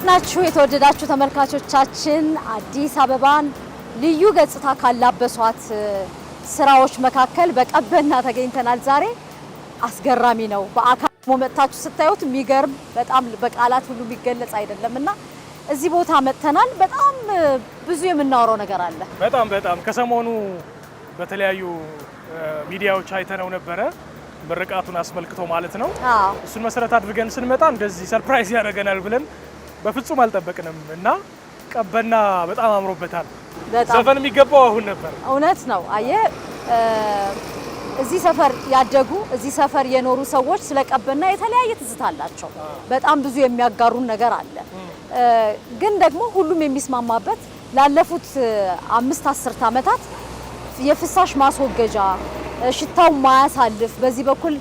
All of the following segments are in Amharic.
ናችሁ የተወደዳችሁ ተመልካቾቻችን? አዲስ አበባን ልዩ ገጽታ ካላበሷት ስራዎች መካከል በቀበና ተገኝተናል። ዛሬ አስገራሚ ነው። በአካል መጥታችሁ ስታዩት የሚገርም በጣም በቃላት ሁሉ የሚገለጽ አይደለምና እዚህ ቦታ መጥተናል። በጣም ብዙ የምናወራው ነገር አለ። በጣም ከሰሞኑ በተለያዩ ሚዲያዎች አይተነው ነበረ ምርቃቱን አስመልክቶ ማለት ነው። እሱን መሰረት አድርገን ስንመጣ እንደዚህ ሰርፕራይዝ ያደርገናል ብለን በፍጹም አልጠበቅንም እና ቀበና በጣም አምሮበታል። ዘፈን የሚገባው አሁን ነበር። እውነት ነው። አየ እዚህ ሰፈር ያደጉ እዚህ ሰፈር የኖሩ ሰዎች ስለ ቀበና የተለያየ ትዝታ አላቸው። በጣም ብዙ የሚያጋሩን ነገር አለ። ግን ደግሞ ሁሉም የሚስማማበት ላለፉት 5-10 ዓመታት የፍሳሽ ማስወገጃ ሽታው ማያሳልፍ በዚህ በኩል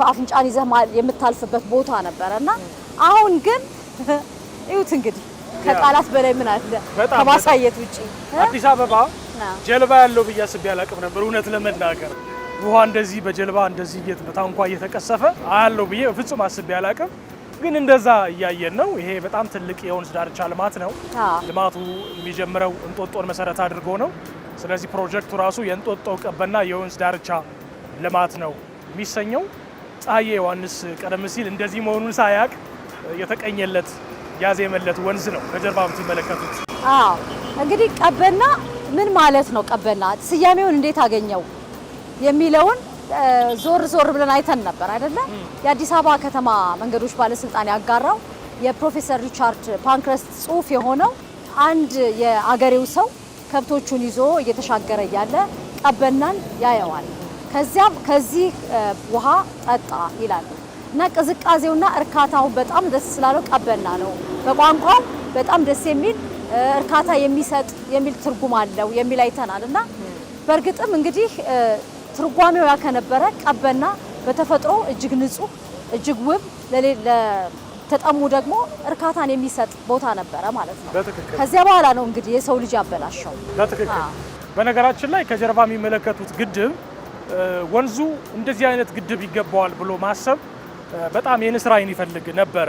አፍንጫን ይዘህ የምታልፍበት ቦታ ነበርና አሁን ግን እዩት እንግዲህ ከቃላት በላይ ምን አለ ከማሳየት ውጪ። አዲስ አበባ ጀልባ ያለው ብዬ አስቤ አላቅም ነበር እውነት ለመናገር። ውሃ እንደዚህ በጀልባ እንደዚህ በታንኳ እየተቀሰፈ አያለው ብዬ ፍጹም አስቤ አላቅም። ግን እንደዛ እያየን ነው። ይሄ በጣም ትልቅ የወንዝ ዳርቻ ልማት ነው። ልማቱ የሚጀምረው እንጦጦን መሰረት አድርጎ ነው። ስለዚህ ፕሮጀክቱ ራሱ የእንጦጦ ቀበና የወንዝ ዳርቻ ልማት ነው የሚሰኘው። ፀሐዬ ዮሐንስ ቀደም ሲል እንደዚህ መሆኑን ሳያቅ የተቀኘለት ያዜመለት ወንዝ ነው ከጀርባ የምትመለከቱት። እንግዲህ ቀበና ምን ማለት ነው? ቀበና ስያሜውን እንዴት አገኘው የሚለውን ዞር ብለን አይተን ነበር አይደለ? የአዲስ አበባ ከተማ መንገዶች ባለስልጣን ያጋራው የፕሮፌሰር ሪቻርድ ፓንክረስት ጽሑፍ የሆነው አንድ የአገሬው ሰው ከብቶቹን ይዞ እየተሻገረ ያለ ቀበናን ያየዋል። ከዚህ ውሃ ጠጣ ይላል እና ቅዝቃዜውና እርካታው በጣም ደስ ስላለው ቀበና ነው። በቋንቋው በጣም ደስ የሚል እርካታ የሚሰጥ የሚል ትርጉም አለው የሚል አይተናል። እና በእርግጥም እንግዲህ ትርጓሜው ያከነበረ ቀበና በተፈጥሮ እጅግ ንጹህ እጅግ ውብ ለተጠሙ ደግሞ እርካታን የሚሰጥ ቦታ ነበረ ማለት ነው። ከዚያ በኋላ ነው እንግዲህ የሰው ልጅ ያበላሸው። በትክክል በነገራችን ላይ ከጀርባ የሚመለከቱት ግድብ ወንዙ እንደዚህ አይነት ግድብ ይገባዋል ብሎ ማሰብ በጣም የንስር አይን ይፈልግ ነበረ።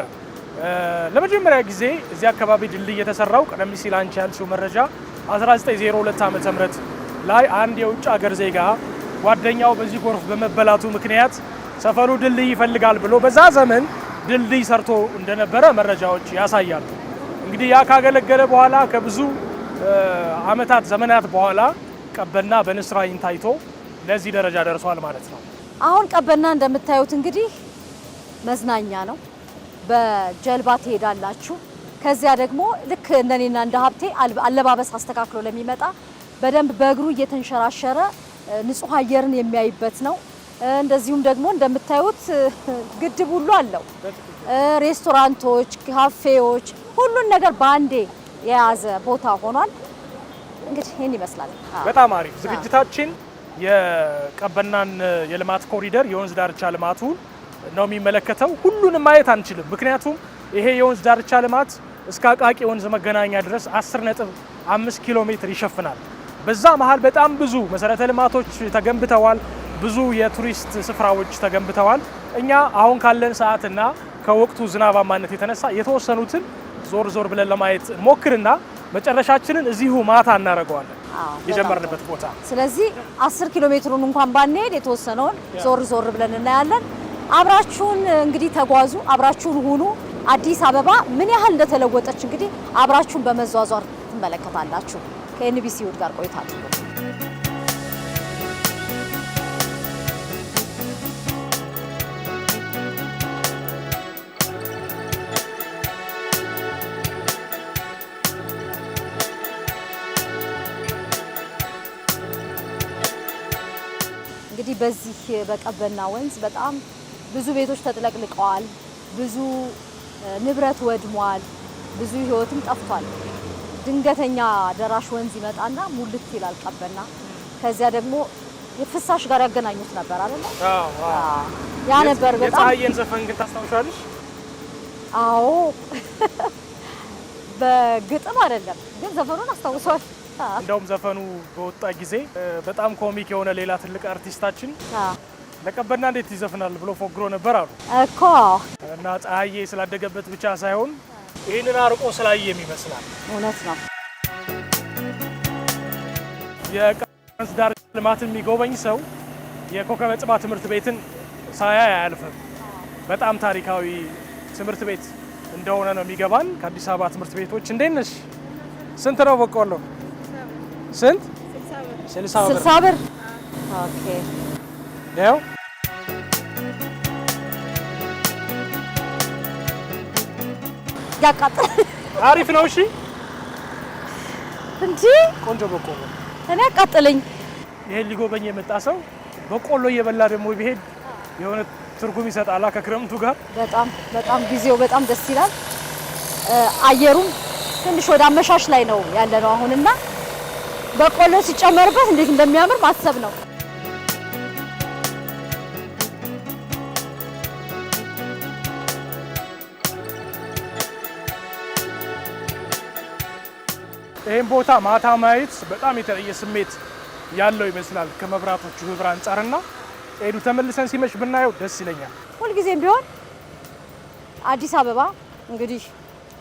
ለመጀመሪያ ጊዜ እዚህ አካባቢ ድልድይ የተሰራው ቀደም ሲል አንቺ ያልሽው መረጃ 1902 ዓ.ም ላይ አንድ የውጭ ሀገር ዜጋ ጓደኛው በዚህ ጎርፍ በመበላቱ ምክንያት ሰፈሩ ድልድይ ይፈልጋል ብሎ በዛ ዘመን ድልድይ ሰርቶ እንደነበረ መረጃዎች ያሳያሉ። እንግዲህ ያ ካገለገለ በኋላ ከብዙ ዓመታት ዘመናት በኋላ ቀበና በንስር አይን ታይቶ ለዚህ ደረጃ ደርሷል ማለት ነው። አሁን ቀበና እንደምታዩት እንግዲህ መዝናኛ ነው። በጀልባ ትሄዳላችሁ። ከዚያ ደግሞ ልክ እንደኔና እንደ ሀብቴ አለባበስ አስተካክሎ ለሚመጣ በደንብ በእግሩ እየተንሸራሸረ ንጹህ አየርን የሚያይበት ነው። እንደዚሁም ደግሞ እንደምታዩት ግድብ ሁሉ አለው። ሬስቶራንቶች፣ ካፌዎች፣ ሁሉን ነገር በአንዴ የያዘ ቦታ ሆኗል። እንግዲህ ይህን ይመስላል። በጣም አሪፍ ዝግጅታችን የቀበናን የልማት ኮሪደር የወንዝ ዳርቻ ልማቱ ነው የሚመለከተው። ሁሉንም ማየት አንችልም፣ ምክንያቱም ይሄ የወንዝ ዳርቻ ልማት እስከ አቃቂ ወንዝ መገናኛ ድረስ 10.5 ኪሎ ሜትር ይሸፍናል። በዛ መሃል በጣም ብዙ መሰረተ ልማቶች ተገንብተዋል። ብዙ የቱሪስት ስፍራዎች ተገንብተዋል። እኛ አሁን ካለን ሰዓትና ከወቅቱ ዝናባማነት የተነሳ የተወሰኑትን ዞር ብለን ለማየት ሞክርና መጨረሻችንን እዚሁ ማታ እናደርገዋለን የጀመርንበት ቦታ። ስለዚህ 10 ኪሎ ሜትሩን እንኳን ባንሄድ የተወሰነውን ዞር ብለን እናያለን። አብራችሁን እንግዲህ ተጓዙ፣ አብራችሁን ሁኑ። አዲስ አበባ ምን ያህል እንደተለወጠች እንግዲህ አብራችሁን በመዟዟር ትመለከታላችሁ። ከኤንቢሲ ውድ ጋር ቆይታ አድርጉ። እንግዲህ በዚህ በቀበና ወንዝ በጣም ብዙ ቤቶች ተጥለቅልቀዋል። ብዙ ንብረት ወድሟል። ብዙ ሕይወትም ጠፍቷል። ድንገተኛ ደራሽ ወንዝ ይመጣና ሙልት ይላል ቀበና። ከዚያ ደግሞ የፍሳሽ ጋር ያገናኙት ነበር አይደል? ያ ነበር በጣም። የፀሐዬን ዘፈን ግን ታስታውሻለሽ? አዎ በግጥም አይደለም ግን ዘፈኑን አስታውሷል። እንደውም ዘፈኑ በወጣ ጊዜ በጣም ኮሚክ የሆነ ሌላ ትልቅ አርቲስታችን ለቀበና እንዴት ይዘፍናል ብሎ ፎግሮ ነበር አሉ እኮ። እና ፀሐዬ ስላደገበት ብቻ ሳይሆን ይህንን አርቆ ስላየም ይመስላል። እውነት ነው። የቀበና ወንዝ ዳርቻ ልማትን የሚጎበኝ ሰው የኮከበ ጽባህ ትምህርት ቤትን ሳያይ አያልፍም። በጣም ታሪካዊ ትምህርት ቤት እንደሆነ ነው የሚገባን። ከአዲስ አበባ ትምህርት ቤቶች እንዴት ነሽ? ስንት ነው በቆሎ? ስንት? 60 ብር። ኦኬ ያው ያቃጥል። አሪፍ ነው። እሺ እንጂ ቆንጆ በቆሎ እኔ ያቃጥለኝ። ይሄን ሊጎበኝ የመጣ ሰው በቆሎ እየበላ ደግሞ ቢሄድ የሆነ ትርጉም ይሰጣል ከክረምቱ ጋር። በጣም ጊዜው በጣም ደስ ይላል። አየሩም ትንሽ ወደ አመሻሽ ላይ ነው ያለነው አሁንና በቆሎ ሲጨመርበት እንዴት እንደሚያምር ማሰብ ነው። ይሄን ቦታ ማታ ማየት በጣም የተለየ ስሜት ያለው ይመስላል ከመብራቶቹ ህብር አንጻርና ኤዱ ተመልሰን ሲመሽ ብናየው ደስ ይለኛል። ሁልጊዜም ቢሆን አዲስ አበባ እንግዲህ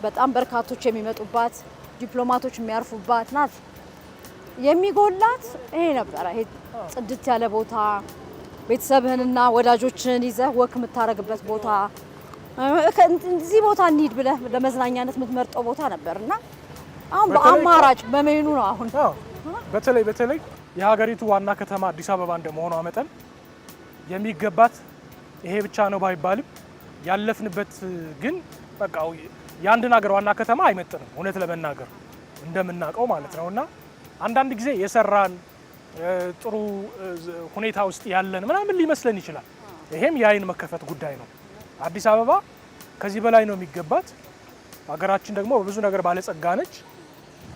በጣም በርካቶች የሚመጡባት ዲፕሎማቶች የሚያርፉባት ናት። የሚጎላት ይሄ ነበረ። ይሄ ጽድት ያለ ቦታ፣ ቤተሰብህንና ወዳጆችን ይዘህ ወክ የምታረግበት ቦታ፣ እዚህ ቦታ እንሂድ ብለህ ለመዝናኛነት የምትመርጠው ቦታ ነበርና አሁን በአማራጭ በሜኑ ነው። አሁን በተለይ የሀገሪቱ ዋና ከተማ አዲስ አበባ እንደመሆኗ መጠን የሚገባት ይሄ ብቻ ነው ባይባልም ያለፍንበት ግን በቃ የአንድን ሀገር ዋና ከተማ አይመጥንም እውነት ለመናገር እንደምናውቀው ማለት ነውና አንዳንድ ጊዜ የሰራን ጥሩ ሁኔታ ውስጥ ያለን ምናምን ሊመስለን ይችላል። ይሄም የአይን መከፈት ጉዳይ ነው። አዲስ አበባ ከዚህ በላይ ነው የሚገባት። ሀገራችን ደግሞ በብዙ ነገር ባለጸጋ ነች።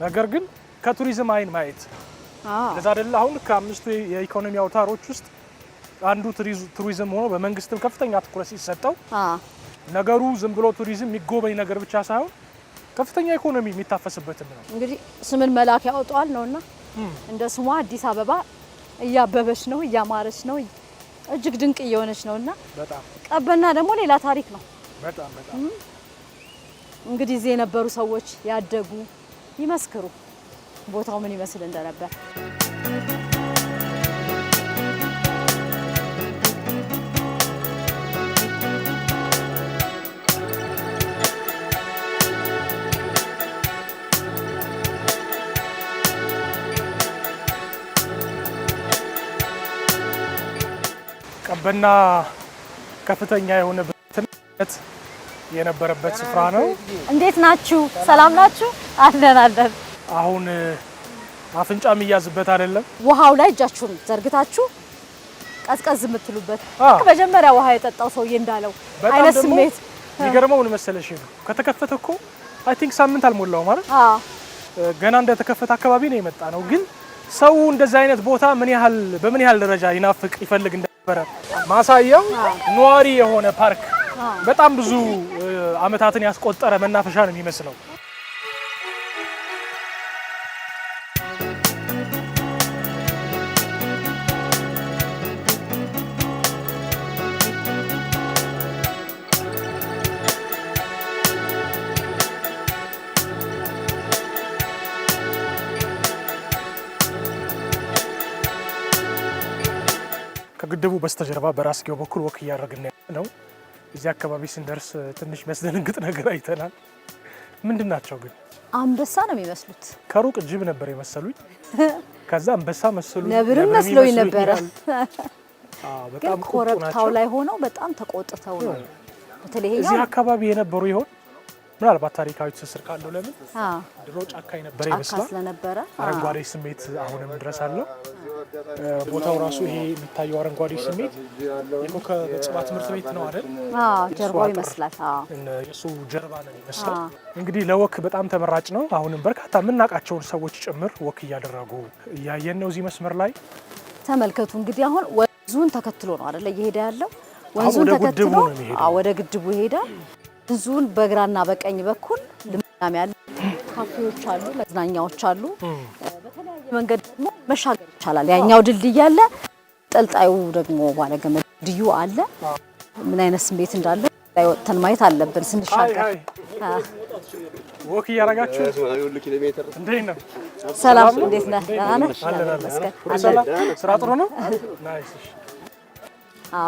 ነገር ግን ከቱሪዝም አይን ማየት ለዛ አይደለ አሁን ከአምስቱ የኢኮኖሚ አውታሮች ውስጥ አንዱ ቱሪዝም ሆኖ በመንግስትም ከፍተኛ ትኩረት ሲሰጠው ነገሩ ዝም ብሎ ቱሪዝም የሚጎበኝ ነገር ብቻ ሳይሆን ከፍተኛ ኢኮኖሚ የሚታፈስበትም ነው። እንግዲህ ስምን መላክ ያወጣዋል ነውና እንደ ስሟ አዲስ አበባ እያበበች ነው፣ እያማረች ነው፣ እጅግ ድንቅ እየሆነች ነውና በጣም ቀበና ደግሞ ሌላ ታሪክ ነው። በጣም እንግዲህ እዚህ የነበሩ ሰዎች ያደጉ ይመስክሩ ቦታው ምን ይመስል እንደነበር። ቀበና ከፍተኛ የሆነ ብዝሃነት የነበረበት ስፍራ ነው። እንዴት ናችሁ? ሰላም ናችሁ? አለን። አሁን አፍንጫ የሚያዝበት አይደለም። ውሃው ላይ እጃችሁን ዘርግታችሁ ቀዝቀዝ የምትሉበት መጀመሪያ ውሃ የጠጣው ሰውዬ እንዳለው አይነት ስሜት የሚገርመው ምን መሰለሽ ነው ከተከፈተ እኮ አይ ቲንክ ሳምንት አልሞላው ማለት ገና እንደተከፈተ አካባቢ ነው የመጣ ነው። ግን ሰው እንደዛ አይነት ቦታ በምን ያህል ደረጃ ይናፍቅ ይፈልግ እንደነበረ ማሳያው ነዋሪ የሆነ ፓርክ በጣም ብዙ አመታትን ያስቆጠረ መናፈሻ ነው የሚመስለው። ከግድቡ በስተጀርባ በራስጌው በኩል ወክ እያደረግን ነው። እዚህ አካባቢ ስንደርስ ትንሽ የሚያስደነግጥ ነገር አይተናል። ምንድን ናቸው ግን? አንበሳ ነው የሚመስሉት። ከሩቅ ጅብ ነበር የመሰሉኝ። ከዛ አንበሳ መሰሉ፣ ነብርም መስሎኝ ነበረ። በጣም ኮረብታው ላይ ሆነው በጣም ተቆጥተው ነው። በተለይ እዚህ አካባቢ የነበሩ ይሆን? ምናልባት ታሪካዊ ትስስር ካለው ለምን ድሮ ጫካ የነበረ ይመስላል። አረንጓዴ ስሜት አሁንም ድረስ አለው። ቦታው ራሱ ይሄ የሚታየው አረንጓዴ ስሜት የኮከበ ጽባህ ትምህርት ቤት ነው አይደል? ጀርባው ይመስላል። የሱ ጀርባ ነው ይመስላል። እንግዲህ ለወክ በጣም ተመራጭ ነው። አሁንም በርካታ የምናውቃቸውን ሰዎች ጭምር ወክ እያደረጉ እያየን ነው። እዚህ መስመር ላይ ተመልከቱ። እንግዲህ አሁን ወንዙን ተከትሎ ነው አይደል እየሄደ ያለው? ወንዙን ተከትሎ ወደ ግድቡ ይሄዳል። ወንዙን በግራና በቀኝ በኩል ልምላሜ ያለ ካፌዎች አሉ፣ መዝናኛዎች አሉ። በተለያየ መንገድ ደግሞ መሻገር ይቻላል። ያኛው ድልድይ አለ፣ ጠልጣዩ ደግሞ ባለገመድ ድልድዩ አለ። ምን አይነት ስሜት እንዳለው ላይ ወጥተን ማየት አለብን ስንሻገር። ወክ እያደረጋችሁ እንዴት ነው? ሰላም እንዴት ነህ? ደህና ነህ? ስራ ጥሩ ነው? ናይስ።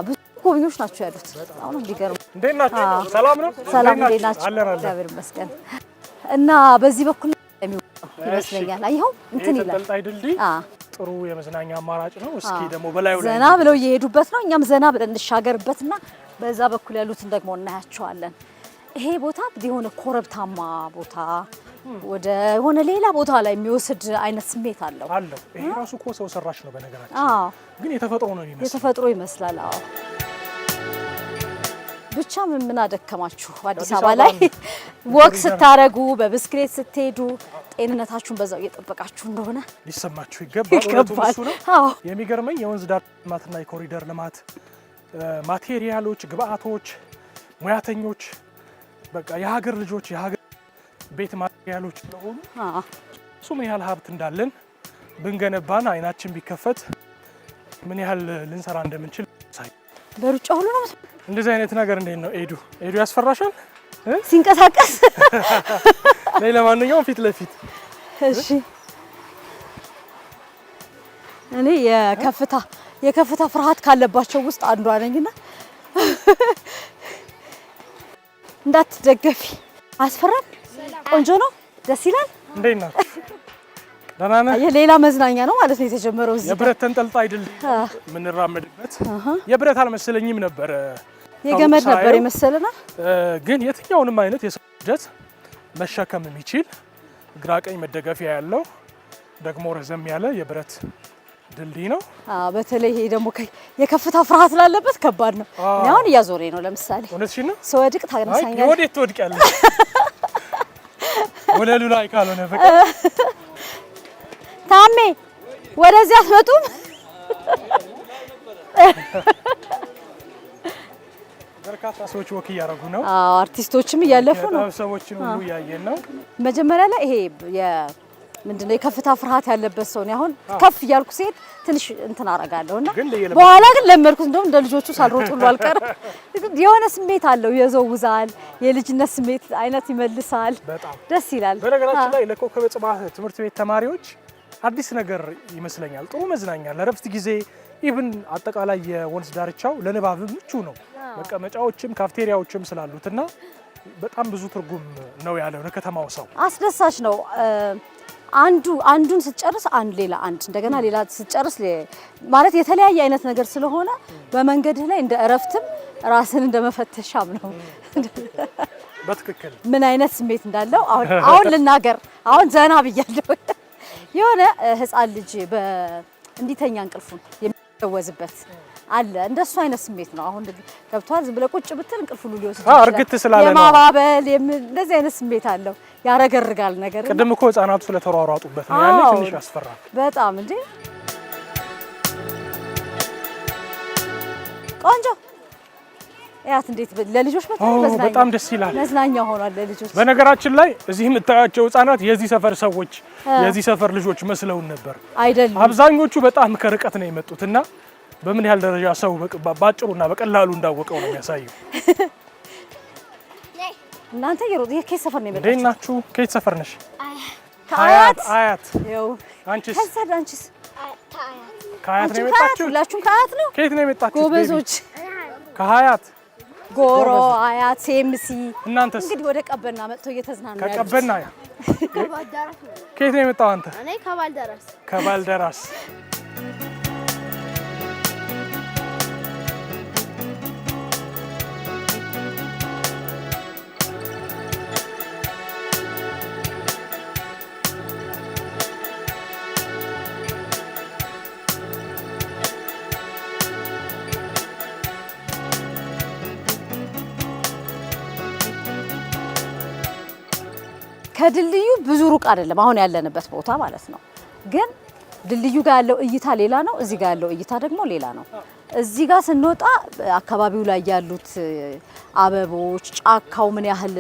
ብዙ ጎብኚዎች ናቸው ያሉት። አሁን እንዲገርም። እንዴት ናችሁ? ሰላም ነው? ሰላም እንዴት ናችሁ? እግዚአብሔር ይመስገን። እና በዚህ በኩል ይመስለኛል አይኸው እንትን ይላል ተንጠልጣይ ድልድይ ጥሩ የመዝናኛ አማራጭ ነው። እስኪ ደግሞ በላዩ ላይ ዘና ብለው እየሄዱበት ነው። እኛም ዘና ብለን እንሻገርበትና በዛ በኩል ያሉትን ደግሞ እናያቸዋለን። ይሄ ቦታ የሆነ ኮረብታማ ቦታ ወደ ሆነ ሌላ ቦታ ላይ የሚወስድ አይነት ስሜት አለው። ይሄ ራሱ እኮ ሰው ሰራሽ ነው በነገራችን። ግን የተፈጥሮ ነው የሚመስለው። የተፈጥሮ ይመስላል። ብቻ ምን አደከማችሁ አዲስ አበባ ላይ ወክ ስታረጉ በብስክሌት ስትሄዱ ጤንነታችሁን በዛው እየጠበቃችሁ እንደሆነ ሊሰማችሁ ይገባል። እሱ ነው የሚገርመኝ። የወንዝ ዳር ልማትና የኮሪደር ልማት ማቴሪያሎች፣ ግብአቶች፣ ሙያተኞች በቃ የሀገር ልጆች የሀገር ቤት ማቴሪያሎች ስለሆኑ እሱ ምን ያህል ሀብት እንዳለን ብንገነባን አይናችን ቢከፈት ምን ያህል ልንሰራ እንደምንችል ሳይ በሩጫ ሁሉ ነው። እንደዚህ አይነት ነገር እንዴት ነው ኤዱ ያስፈራሻል ሲንቀሳቀስ? ላይ ለማንኛውም ፊት ለፊት እሺ። እኔ የከፍታ ፍርሃት ካለባቸው ውስጥ አንዷ ነኝና እንዳትደገፊ። አስፈራም? ቆንጆ ነው፣ ደስ ይላል። እንዴት ነው? ደህና ነህ? የሌላ መዝናኛ ነው ማለት ነው የተጀመረው እዚህ። የብረት ተንጠልጣይ ድልድይ የምንራመድበት የብረት አልመሰለኝም ነበር፣ የገመድ ነበር የመሰለና ግን የትኛውንም አይነት የሰው ሂደት መሸከም የሚችል ግራ ቀኝ መደገፊያ ያለው ደግሞ ረዘም ያለ የብረት ድልድይ ነው። በተለይ ይሄ ደግሞ የከፍታ ፍርሃት ላለበት ከባድ ነው። እኔ አሁን እያዞረኝ ነው። ለምሳሌ እውነትሽን ነው። ስወድቅ ታነሳኛለህ። ወዴት ትወድቂያለሽ? ወለሉ ላይ ካልሆነ በቃ ታሜ ወደዚህ አትመጡም? በርካታ ሰዎች ወክ እያደረጉ ነው። አርቲስቶችም እያለፉ ነው። ሰዎችን ሁሉ እያየን ነው። መጀመሪያ ላይ ይሄ ምንድነው የከፍታ ፍርሃት ያለበት ሰው ነው። አሁን ከፍ እያልኩ ሲሄድ ትንሽ እንትን አደርጋለሁና በኋላ ግን ለመድኩት። እንደውም እንደ ልጆቹ ሳልሮጥ ሁሉ አልቀርም። የሆነ ስሜት አለው፣ የዘውዛል፣ የልጅነት ስሜት አይነት ይመልሳል። ደስ ይላል። በነገራችን ላይ ለኮከበ ጽባህ ትምህርት ቤት ተማሪዎች አዲስ ነገር ይመስለኛል። ጥሩ መዝናኛ ለረፍት ጊዜ ኢቭን አጠቃላይ የወንዝ ዳርቻው ለንባብ ምቹ ነው። መቀመጫዎችም ካፍቴሪያዎችም ስላሉትና በጣም ብዙ ትርጉም ነው ያለው ለከተማው ሰው። አስደሳች ነው። አንዱን ስትጨርስ ሌላ እንደገና ሌላ ስትጨርስ ማለት የተለያየ አይነት ነገር ስለሆነ በመንገድህ ላይ እንደ እረፍትም ራስን እንደ መፈተሻም ነው። በትክክል ምን አይነት ስሜት እንዳለው አሁን ልናገር። አሁን ዘና ብያለሁ። የሆነ ህፃን ልጅ እንዲተኛ እንቅልፉን የሚወዝበት አለ። እንደሱ አይነት ስሜት ነው። አሁን ገብቷል። ዝም ብለህ ቁጭ ብትል እንቅልፍ ሁሉ ሊወስድ ይችላል። እርግጥ ስላለ ነው የማባበል እንደዚህ አይነት ስሜት አለው። ያረጋጋል ነገር። ቅድም እኮ ህፃናቱ ስለተሯሯጡበት ነው ያኔ ትንሽ ያስፈራል በጣም እንዴ። ቆንጆ ያት እንዴት ለልጆች በጣም ደስ ይላል። መዝናኛ ሆኗል ለልጆች። በነገራችን ላይ እዚህ የምታያቸው ህፃናት የዚህ ሰፈር ሰዎች የዚህ ሰፈር ልጆች መስለውን ነበር። አይደለም፣ አብዛኞቹ በጣም ከርቀት ነው የመጡትና በምን ያህል ደረጃ ሰው ባጭሩና በቀላሉ እንዳወቀው ነው የሚያሳየው። እናንተ ከየት ሰፈር ነው የመጣችው? እንዴት ናችሁ? ከየት ሰፈር ነሽ? አያት። ያው አንቺስ? አንቺስ? ከአያት ነው የመጣችው? ሁላችሁም ከአያት ነው? ከየት ነው የመጣችው? ጎበዞች። ከአያት ጎሮ፣ አያት፣ ሴምሲ። እናንተስ? እንግዲህ ወደ ቀበና መጥተው እየተዝናኑ ያሉት። ከቀበና ከየት ነው የመጣው አንተ? እኔ ከባልደራስ። ከባልደራስ። ከድልድዩ ብዙ ሩቅ አይደለም አሁን ያለንበት ቦታ ማለት ነው። ግን ድልድዩ ጋር ያለው እይታ ሌላ ነው፣ እዚህ ጋር ያለው እይታ ደግሞ ሌላ ነው። እዚህ ጋር ስንወጣ አካባቢው ላይ ያሉት አበቦች፣ ጫካው ምን ያህል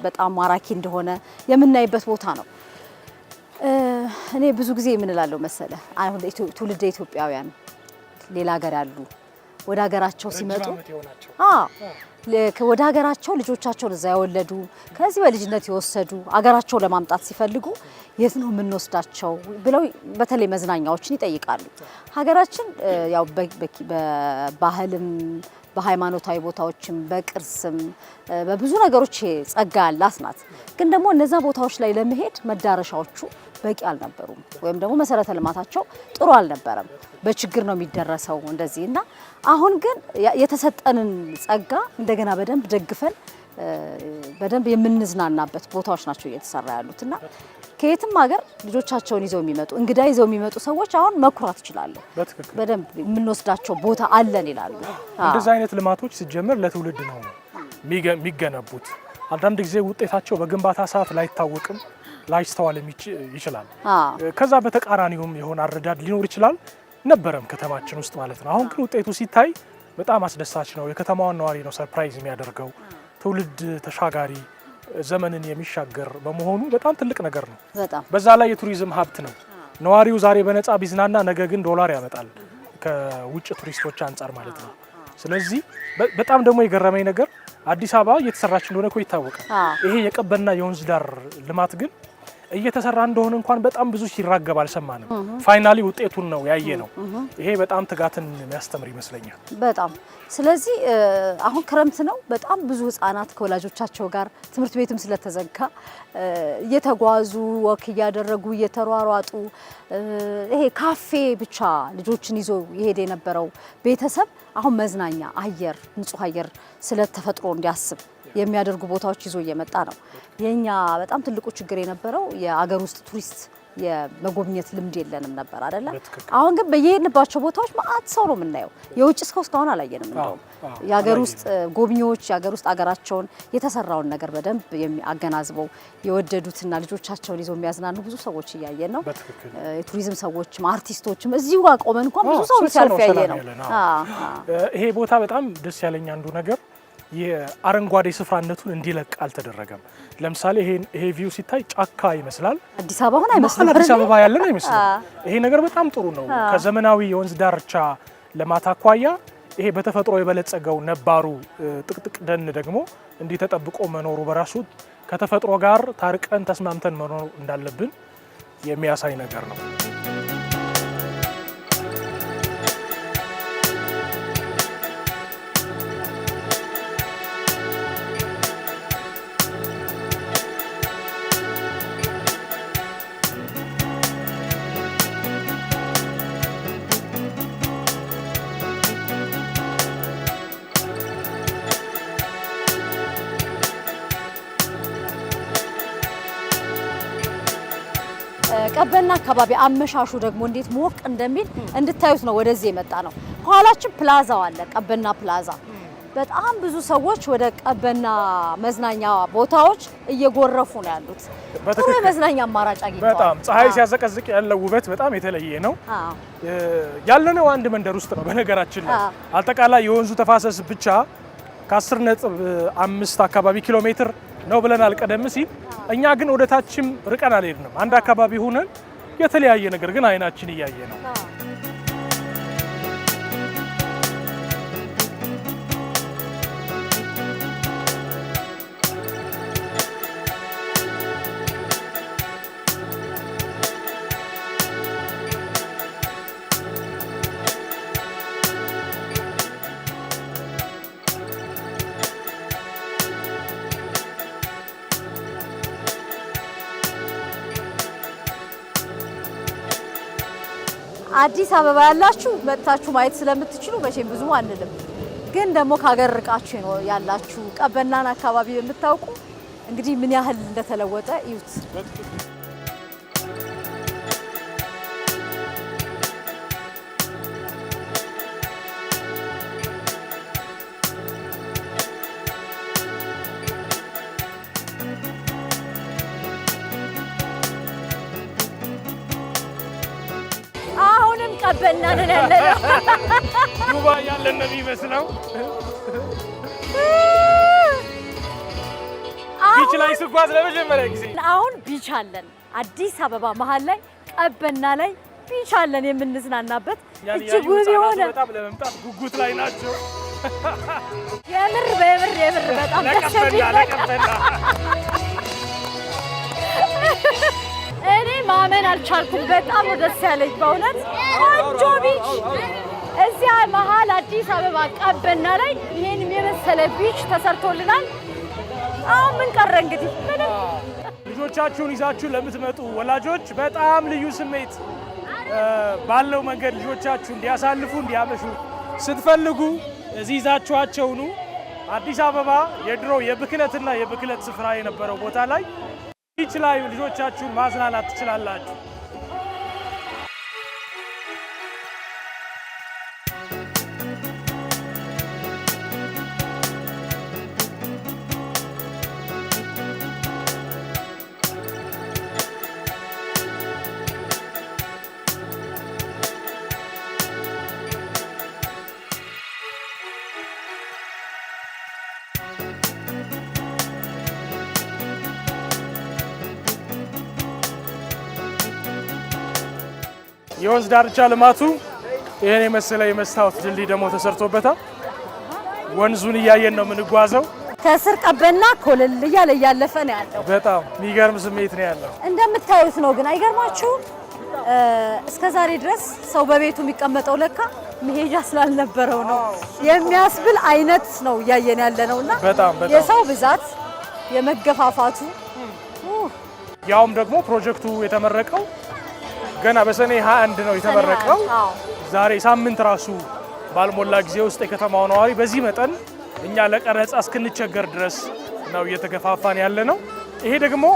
በጣም ማራኪ እንደሆነ የምናይበት ቦታ ነው። እኔ ብዙ ጊዜ ምን እላለሁ መሰለ፣ አሁን ትውልደ ኢትዮጵያውያን ሌላ ሀገር ያሉ ወደ ሀገራቸው ሲመጡ ወደ ሀገራቸው ልጆቻቸውን እዛ ያወለዱ ከዚህ በልጅነት የወሰዱ ሀገራቸው ለማምጣት ሲፈልጉ የት ነው የምንወስዳቸው ብለው በተለይ መዝናኛዎችን ይጠይቃሉ። ሀገራችን ያው በባህልም በሃይማኖታዊ ቦታዎችም በቅርስም በብዙ ነገሮች ጸጋ ያላት ናት። ግን ደግሞ እነዛ ቦታዎች ላይ ለመሄድ መዳረሻዎቹ በቂ አልነበሩም፣ ወይም ደግሞ መሰረተ ልማታቸው ጥሩ አልነበረም። በችግር ነው የሚደረሰው እንደዚህ እና አሁን ግን የተሰጠንን ጸጋ እንደገና በደንብ ደግፈን በደንብ የምንዝናናበት ቦታዎች ናቸው እየተሰራ ያሉት እና ከየትም ሀገር ልጆቻቸውን ይዘው የሚመጡ እንግዳ ይዘው የሚመጡ ሰዎች አሁን መኩራት ይችላሉ። በደንብ የምንወስዳቸው ቦታ አለን ይላሉ። እንደዚህ አይነት ልማቶች ሲጀመር ለትውልድ ነው የሚገነቡት። አንዳንድ ጊዜ ውጤታቸው በግንባታ ሰዓት ላይታወቅም ላይስተዋል ይችላል። ከዛ በተቃራኒውም የሆነ አረዳድ ሊኖር ይችላል ነበረም ከተማችን ውስጥ ማለት ነው። አሁን ግን ውጤቱ ሲታይ በጣም አስደሳች ነው። የከተማዋን ነዋሪ ነው ሰርፕራይዝ የሚያደርገው። ትውልድ ተሻጋሪ ዘመንን የሚሻገር በመሆኑ በጣም ትልቅ ነገር ነው። በዛ ላይ የቱሪዝም ሀብት ነው። ነዋሪው ዛሬ በነፃ ቢዝናና ነገ ግን ዶላር ያመጣል ከውጭ ቱሪስቶች አንጻር ማለት ነው። ስለዚህ በጣም ደግሞ የገረመኝ ነገር አዲስ አበባ እየተሰራች እንደሆነ እኮ ይታወቃል። ይሄ የቀበና የወንዝ ዳር ልማት ግን እየተሰራ እንደሆነ እንኳን በጣም ብዙ ሲራገብ አልሰማንም። ፋይናሊ ውጤቱን ነው ያየ ነው። ይሄ በጣም ትጋትን የሚያስተምር ይመስለኛል በጣም። ስለዚህ አሁን ክረምት ነው። በጣም ብዙ ህፃናት ከወላጆቻቸው ጋር ትምህርት ቤትም ስለተዘጋ እየተጓዙ ወክ እያደረጉ እየተሯሯጡ ይሄ ካፌ ብቻ ልጆችን ይዞ ይሄድ የነበረው ቤተሰብ አሁን መዝናኛ አየር፣ ንጹህ አየር ስለተፈጥሮ እንዲያስብ የሚያደርጉ ቦታዎች ይዞ እየመጣ ነው። የኛ በጣም ትልቁ ችግር የነበረው የአገር ውስጥ ቱሪስት የመጎብኘት ልምድ የለንም ነበር አይደለ? አሁን ግን በየሄድንባቸው ቦታዎች ማአት ሰው ነው የምናየው። የውጭ ሰው እስካሁን አላየንም። እንደውም የአገር ውስጥ ጎብኚዎች የአገር ውስጥ አገራቸውን የተሰራውን ነገር በደንብ አገናዝበው የወደዱትና ልጆቻቸውን ይዘው የሚያዝናኑ ብዙ ሰዎች እያየን ነው። የቱሪዝም ሰዎችም አርቲስቶችም እዚሁ ጋር ቆመን እንኳን ብዙ ሰው ሲያልፍ ያየ ነው። ይሄ ቦታ በጣም ደስ ያለኝ አንዱ ነገር የአረንጓዴ ስፍራነቱን እንዲለቅ አልተደረገም። ለምሳሌ ይሄ ቪው ሲታይ ጫካ ይመስላል። አዲስ አበባ ሆነ አይመስልም። አዲስ አበባ ያለን አይመስልም። ይሄ ነገር በጣም ጥሩ ነው። ከዘመናዊ የወንዝ ዳርቻ ልማት አኳያ ይሄ በተፈጥሮ የበለጸገው ነባሩ ጥቅጥቅ ደን ደግሞ እንዲህ ተጠብቆ መኖሩ በራሱ ከተፈጥሮ ጋር ታርቀን ተስማምተን መኖር እንዳለብን የሚያሳይ ነገር ነው። ቀበና አካባቢ አመሻሹ ደግሞ እንዴት ሞቅ እንደሚል እንድታዩት ነው ወደዚህ የመጣ ነው። ከኋላችን ፕላዛው አለ፣ ቀበና ፕላዛ። በጣም ብዙ ሰዎች ወደ ቀበና መዝናኛ ቦታዎች እየጎረፉ ነው ያሉት። ጥሩ የመዝናኛ አማራጭ አግኝተዋል። በጣም ፀሐይ ሲያዘቀዝቅ ያለው ውበት በጣም የተለየ ነው። ያለነው አንድ መንደር ውስጥ ነው። በነገራችን ላይ አጠቃላይ የወንዙ ተፋሰስ ብቻ ከ10.5 አካባቢ ኪሎ ሜትር ነው ብለናል ቀደም ሲል። እኛ ግን ወደ ታችም ርቀን አልሄድንም። አንድ አካባቢ ሆነን የተለያየ ነገር ግን አይናችን እያየ ነው። አዲስ አበባ ያላችሁ መጥታችሁ ማየት ስለምትችሉ መቼም ብዙ አንልም፣ ግን ደግሞ ከሀገር ርቃችሁ ነው ያላችሁ ቀበናን አካባቢ የምታውቁ እንግዲህ ምን ያህል እንደተለወጠ እዩት። ቀበና ነን ያለነው። ዱባይ ያለን ነው የሚመስለው። ቢች ላይ ስጓዝ ለመጀመሪያ ጊዜ አሁን ቢች አለን አዲስ አበባ መሀል ላይ ቀበና ላይ ቢች አለን የምንዝናናበት እጅግ ውብ የሆነ በጣም ለመምጣት ጉጉት ላይ ናቸው። የምር በጣም ደስ የሚል እኔ ማመን አልቻልኩም። በጣም ነው ደስ ያለኝ በእውነት ቆንጆ ቢች እዚያ መሀል አዲስ አበባ ቀበና ላይ ይሄን የመሰለ ቢች ተሰርቶልናል። አሁን ምን ቀረ እንግዲህ ልጆቻችሁን ይዛችሁ ለምትመጡ ወላጆች በጣም ልዩ ስሜት ባለው መንገድ ልጆቻችሁ እንዲያሳልፉ እንዲያመሹ ስትፈልጉ እዚህ ይዛችኋቸው ኑ። አዲስ አበባ የድሮ የብክለትና የብክለት ስፍራ የነበረው ቦታ ላይ ቢች ላይ ልጆቻችሁን ማዝናናት ትችላላችሁ። የወንዝ ዳርቻ ልማቱ ይሄን የመሰለ የመስታወት ድልድይ ደግሞ ተሰርቶበታል። ወንዙን እያየን ነው የምንጓዘው። ከስር ቀበና ኮለል እያለ እያለፈ ነው ያለው። በጣም የሚገርም ስሜት ነው ያለው። እንደምታዩት ነው ግን አይገርማችሁ? እስከ ዛሬ ድረስ ሰው በቤቱ የሚቀመጠው ለካ መሄጃ ስላልነበረው ነው የሚያስብል አይነት ነው እያየን ያለ ነውና በጣም የሰው ብዛት የመገፋፋቱ ያውም ደግሞ ፕሮጀክቱ የተመረቀው ገና በሰኔ 21 ነው የተመረቀው። ዛሬ ሳምንት ራሱ ባልሞላ ጊዜ ውስጥ የከተማው ነዋሪ በዚህ መጠን እኛ ለቀረጻ እስክንቸገር ድረስ ነው እየተገፋፋን ያለ ነው። ይሄ ደግሞ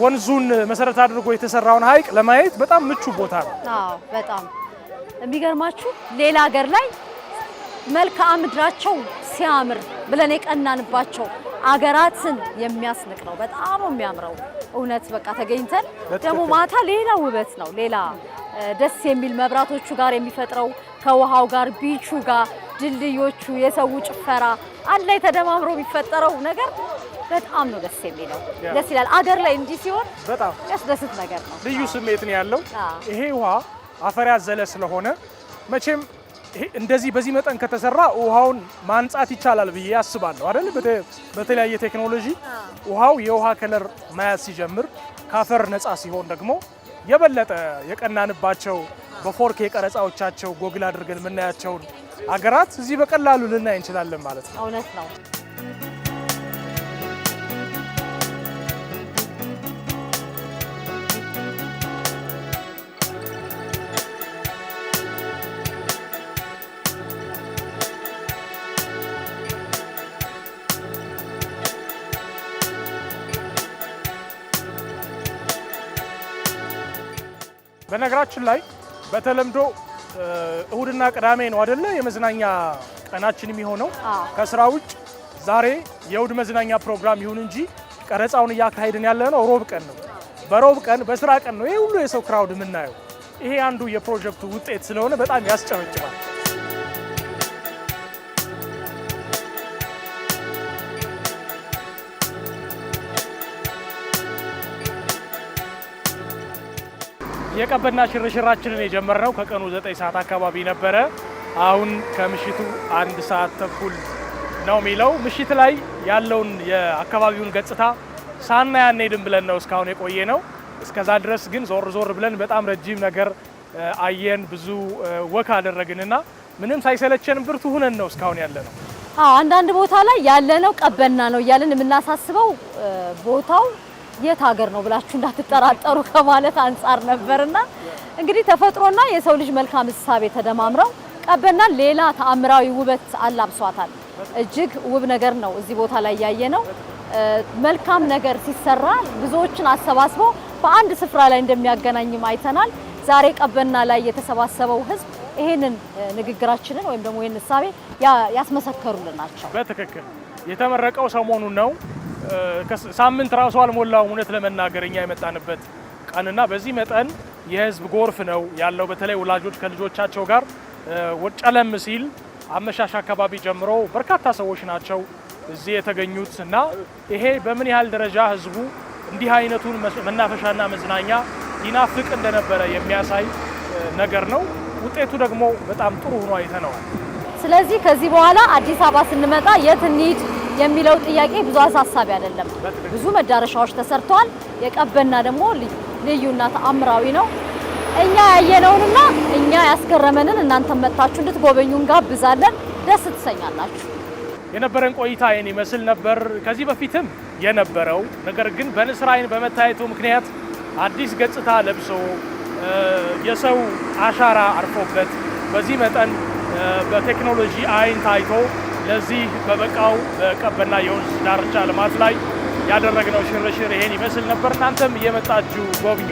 ወንዙን መሰረት አድርጎ የተሰራውን ሐይቅ ለማየት በጣም ምቹ ቦታ ነው። በጣም የሚገርማችሁ ሌላ ሀገር ላይ መልክዓ ምድራቸው ሲያምር ብለን የቀናንባቸው አገራትን የሚያስንቅ ነው። በጣም የሚያምረው እውነት በቃ ተገኝተን ደግሞ ማታ ሌላ ውበት ነው። ሌላ ደስ የሚል መብራቶቹ ጋር የሚፈጥረው ከውሃው ጋር ቢቹ ጋር ድልድዮቹ የሰው ጭፈራ አንድ ላይ ተደማምሮ የሚፈጠረው ነገር በጣም ነው ደስ የሚለው። ደስ ይላል። አገር ላይ እንዲህ ሲሆን በጣም ያስደስት ነገር ነው። ልዩ ስሜት ነው ያለው። ይሄ ውሃ አፈር ያዘለ ስለሆነ መቼም እንደዚህ በዚህ መጠን ከተሰራ ውሃውን ማንጻት ይቻላል ብዬ አስባለሁ አይደል? በተለያየ ቴክኖሎጂ ውሃው የውሃ ከለር መያዝ ሲጀምር ካፈር ነፃ ሲሆን ደግሞ የበለጠ የቀናንባቸው በፎርኬ ቀረጻዎቻቸው ጎግል አድርገን የምናያቸውን አገራት እዚህ በቀላሉ ልናይ እንችላለን ማለት ነው። እውነት ነው። በነገራችን ላይ በተለምዶ እሁድና ቅዳሜ ነው አይደለ የመዝናኛ ቀናችን የሚሆነው ከስራ ውጭ። ዛሬ የእሁድ መዝናኛ ፕሮግራም ይሁን እንጂ ቀረጻውን እያካሄድን ያለነው ሮብ ቀን ነው። በሮብ ቀን በስራ ቀን ነው ይሄ ሁሉ የሰው ክራውድ የምናየው። ይሄ አንዱ የፕሮጀክቱ ውጤት ስለሆነ በጣም ያስጨበጭባል። የቀበና ሽርሽራችንን የጀመርነው ከቀኑ 9 ሰዓት አካባቢ ነበረ። አሁን ከምሽቱ 1 ሰዓት ተኩል ነው የሚለው። ምሽት ላይ ያለውን የአካባቢውን ገጽታ ሳናይ አንሄድም ብለን ነው እስካሁን የቆየ ነው። እስከዛ ድረስ ግን ዞር ዞር ብለን በጣም ረጅም ነገር አየን፣ ብዙ ወክ አደረግንና ምንም ሳይሰለቸን ብርቱ ሁነን ነው እስካሁን ያለ ነው። አንዳንድ ቦታ ላይ ያለነው ቀበና ነው እያልን የምናሳስበው ቦታው የት ሀገር ነው ብላችሁ እንዳትጠራጠሩ ከማለት አንጻር ነበርና እንግዲህ ተፈጥሮና የሰው ልጅ መልካም እሳቤ ተደማምረው ቀበናን ሌላ ተአምራዊ ውበት አላብሷታል። እጅግ ውብ ነገር ነው እዚህ ቦታ ላይ ያየነው። መልካም ነገር ሲሰራ ብዙዎችን አሰባስቦ በአንድ ስፍራ ላይ እንደሚያገናኝም አይተናል። ዛሬ ቀበና ላይ የተሰባሰበው ሕዝብ ይሄንን ንግግራችንን ወይም ደግሞ ይሄን እሳቤ ያስመሰከሩልን ናቸው። በትክክል የተመረቀው ሰሞኑን ነው። ሳምንት ራሱ አልሞላውም እውነት ለመናገር እኛ የመጣንበት ቀንና በዚህ መጠን የህዝብ ጎርፍ ነው ያለው። በተለይ ወላጆች ከልጆቻቸው ጋር ጨለም ሲል አመሻሽ አካባቢ ጀምሮ በርካታ ሰዎች ናቸው እዚህ የተገኙት እና ይሄ በምን ያህል ደረጃ ህዝቡ እንዲህ አይነቱን መናፈሻና መዝናኛ ይናፍቅ እንደነበረ የሚያሳይ ነገር ነው። ውጤቱ ደግሞ በጣም ጥሩ ሆኖ አይተነዋል። ስለዚህ ከዚህ በኋላ አዲስ አበባ ስንመጣ የት እንሂድ የሚለው ጥያቄ ብዙ አሳሳቢ አይደለም። ብዙ መዳረሻዎች ተሰርተዋል። የቀበና ደግሞ ልዩና ተአምራዊ ነው። እኛ ያየነውንና እኛ ያስገረመንን እናንተ መጣችሁ እንድትጎበኙን ጋብዛለን። ደስ ትሰኛላችሁ። የነበረን ቆይታ ይህን ይመስል ነበር። ከዚህ በፊትም የነበረው ነገር ግን በንስር አይን በመታየቱ ምክንያት አዲስ ገጽታ ለብሶ የሰው አሻራ አርፎበት በዚህ መጠን በቴክኖሎጂ አይን ታይቶ ለዚህ በበቃው በቀበና የወንዝ ዳርቻ ልማት ላይ ያደረግነው ሽርሽር ይሄን ይመስል ነበር። እናንተም እየመጣችሁ ጎብኙ።